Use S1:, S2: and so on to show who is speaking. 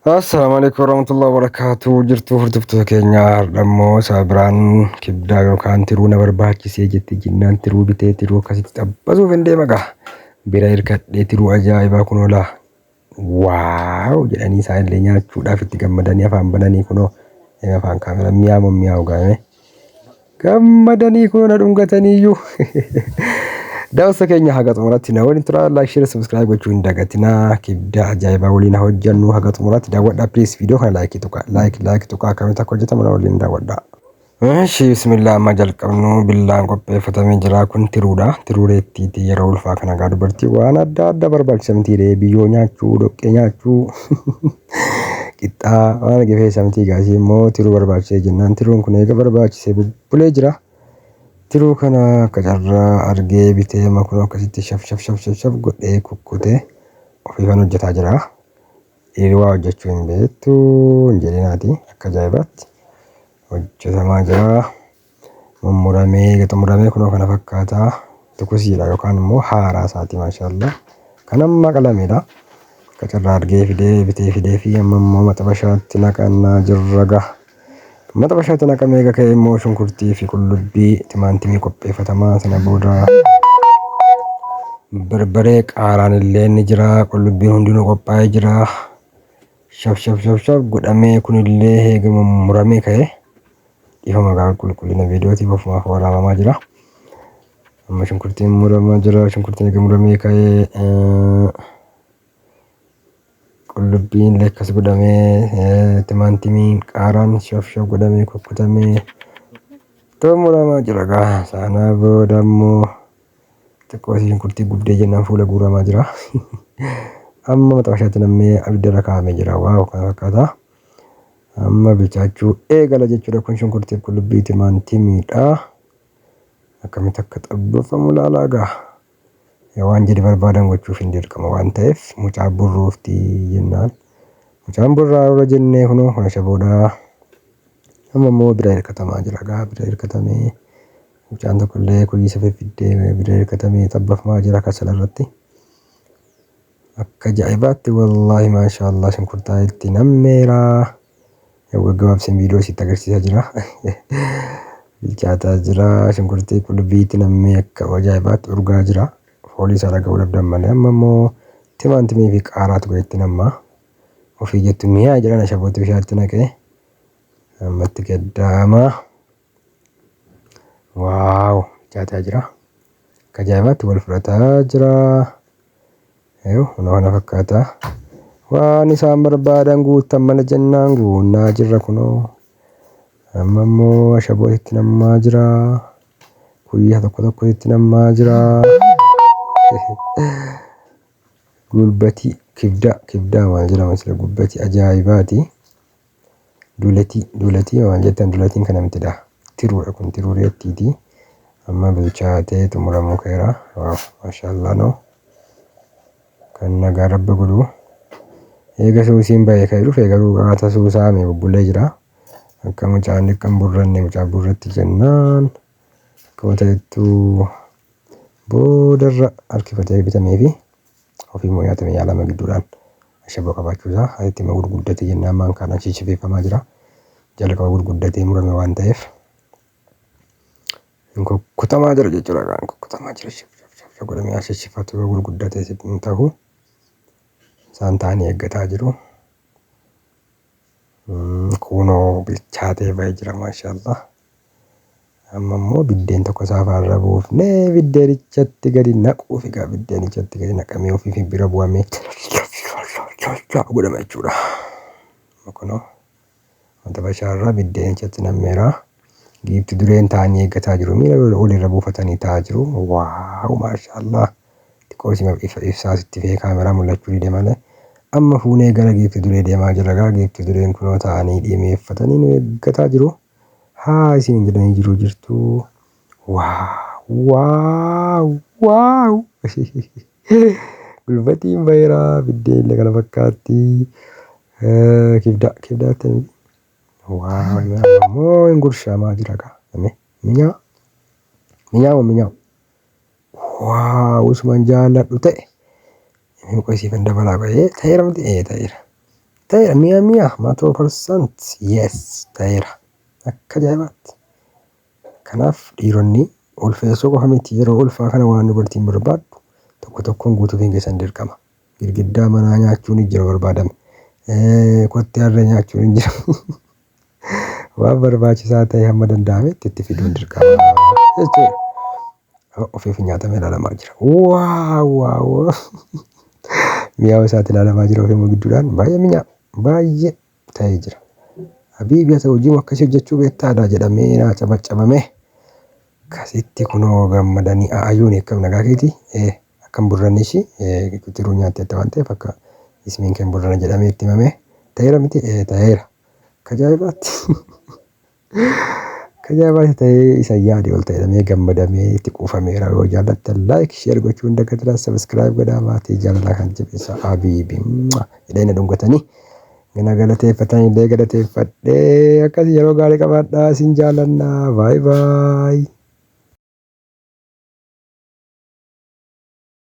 S1: Assalamualaikum warahmatullahi wabarakatuh. Jirtu hordoftoota keenya har'ammoo sabiraan kibdaa yookaan tiruu na barbaachisee jetti jinnaan tiruu bitee tiruu akkasitti xabbasuuf hin deema gaa. Bira hirkadhee tiruu ajaa'ibaa kun oola. Waaw jedhanii isaanillee nyaachuudhaaf itti gammadanii afaan bananii kunoo afaan kaamera mi'aawu gaame. Gammadanii kun na dhungataniiyyuu. Daawwattoota keenya haga xumuraatti na waliin tura. Like, share, subscribe gochuu hin dagatinaa. Kibda ajaa'ibaa waliin hojjannu haga xumuraatti daawwadhaa. Please video kana like tuqaa akkamitti akka hojjetamu na waliin daawwadhaa. Eshi bismillah amma jalqabnu billaan qopheeffatamee jira. Kun tiruudha. Tiruu reettiitii yeroo ulfaa kana gaa dubartii waan adda addaa barbaachisamtiidhe. Biyyoo nyaachuu, dhoqqee nyaachuu, qixxaa waan gefeessamtii gaasii immoo tiruu barbaachisee jennaan. Tiruun kun eega barbaachisee bubbulee jira. Tiruu kana akka carraa argee bitee makuna akkasitti shaf godhee kukkutee ofiifan hojjetaa jira. Waa hojjechuu hin beektu hin jedhinaati akka ajaa'ibaatti hojjetamaa jira. Mummuramee kunoo kana fakkaata. Tukusiidha yookaan immoo haaraa isaati maashaallah. Kan amma qalameedha. Akka carraa argee bitee fidee fi amma immoo maxabashaatti naqannaa jirra gaha. Maxabashaatti naqamee eega ka'ee immoo shunkurtii fi qullubbii timaantimii qopheeffatamaa sana booda barbaree qaaraan illee ni jira. Qullubbiin hundinuu qophaa'ee jira. Shaf godhamee kunillee eega mummuramee ka'ee dhiifama gaa qulqullina viidiyootiif ofumaaf waraamamaa jira. Amma shunkurtiin muramaa jira. Shunkurtiin eega muramee ka'ee qullubbiin lekkas godhamee timaantimiin qaaraan shaf godhamee kukkutamee muramaa jira gaa. Sana booda immoo xiqqoo shunkurtii guddee jennaan fuula guuramaa jira. Amma maxabashaatti nammee abiddarra kaa'amee jira. Waaw kana fakkaata. Amma bilchaachuu eegala jechuudha. Kun shunkurtii qullubbii timaantimiidha. Akkamitti akka xabbafamu ilaalaa gaa. Waan jedhe barbaadan gochuuf hin dirqama waan ta'eef mucaa burruufti jennaan. Mucaan burraa irra jennee kunoo kana booda amma immoo bira hirkatamaa jira gaa. Bira hirkatamee mucaan tokkollee kuyyiisa fiddee bira hirkatamee xabbafamaa jira kasala irratti. Akka ajaa'ibaatti wallaahi maashaallah shunkurtaa itti nammeera. Gaggabaabseen viidiyoo sitti agarsiisaa jira. Bilchaataa jira. Shunkurtii qullubbii itti nammee akka ajaa'ibaatti urgaa jira. Foolii isaa dhaga'uu dhabdan malee amma immoo timaantimii fi qaaraatu itti nammaa. Ofii jettu mi'aa jedhan ashabootti bishaatti naqee ammatti gaddaama. Waaw bilchaataa jira. Akka ajaa'ibaatti wal fudhataa jira. Kana fakkaata. Waan isaan barbaadan guutan mana jennaan guunnaa jirra kunoo. Amma immoo ashabootti itti nammaa jira. Kuyyaa tokko itti nammaa jira. Gulbatii kibdaa maal jedhama sila gulbatii ajaa'ibaati. Duulatii maal jettan duulatiin kana mitidha. Tiruudha kun tiruu reettiiti. Amma bilchaatee xumuramuu ka'eera. Waaw maashaallah noo. Kan nagaa rabba godhu. Eega suusiin baay'ee ka'ee dhufe garuu qaata suusaa mee bubbulee jira. Akka mucaan dhiqqan burranne mucaa burratti jennaan. Akka ta'ettuu boodarra harkifatee bitamee fi ofii immoo nyaatamee yaalama gidduudhaan ashaboo qabaachuusaa asitti immoo gurguddatee jennaan maan kaanaan shishifeeffamaa jira. Jalqaba gurguddatee murame waan ta'eef kukkutamaa jira jechuudha kaan kukkutamaa jira. Shaf godhamee shishifatu yoo gurguddatee hin ta'u isaan ta'anii eeggataa jiru. Kunoo bilchaatee ba'ee jira maashaallah. Amma immoo biddeen tokko saafaarra buufnee biddeenichatti gadi naquuf egaa biddeenichatti gadi naqamee ofiif bira bu'amee godhama jechuudha. Kunoo wanta bashaarraa biddeenichatti nammeera. Giifti dureen ta'anii eeggataa jiru. Miila olirra buufatanii taa'aa jiru. Waaw maashaallah. Xiqqoo ibsaasitti fee kaameraa mul'achuu dide malee. Amma fuunee gara giifti duree deemaa jira gaa. Giifti dureen kunoo ta'anii dhimeeffatanii nu eeggataa jiru. Haa isin jedhanii jirtu. Waaw. Gulbatiin baay'eeraa biddeen illee kana fakkaatti. Kibdaatti. Waaw immoo hin gurshamaa jira gaa. Minyaawu. Waaw usumaan jaalladhu ta'e. Inni qoisiifan dabalaa ba'ee ta'eera miti ta'eera. ta'eera 100% yes ta'eera akka ajaa'ibaatti. Kanaaf dhiironni ulfeessuu qofa miti yeroo ulfaa kana waan dubartiin barbaaddu tokko tokkoon guutuufiin keessan dirqama. Girgiddaa manaa nyaachuun jira barbaadame. Kottee harree nyaachuun hin jiru. Waan barbaachisaa ta'e hamma danda'ametti itti fiduun dirqama jechuudha. Ofiif nyaatamee ilaalamaa jira. Waaw! Mi'aawu isaatti ilaalamaa jira ofii gidduudhaan baay'ee mi'aawa baay'ee ta'ee jira. Habiibi haa ta'u hojii akkasii hojjechuu beektaadha jedhamee naa cabaccabamee akkasitti kunoo gammadanii ayyuun eekkam nagaa keetii akkam burranni ishii tiruu nyaatteetta waan ta'eef akka ismiin keen burrana jedhamee itti himamee ta'eera miti ta'eera ajaa'ibaatti. Ajaa'ibaatti ta'ee isa yaade ol ta'edhamee gammadamee itti quufameera yoo jaallattan laayik sheer gochuu hin dagatinaa sabiskiraayib godhaa maatii jaalalaa kan jabeessa habiibi jedhanii dhungatanii gana galateeffatan illee galateeffadhee akkas yeroo gaarii qabaadhaa isin jaalannaa baay'ee baay'ee.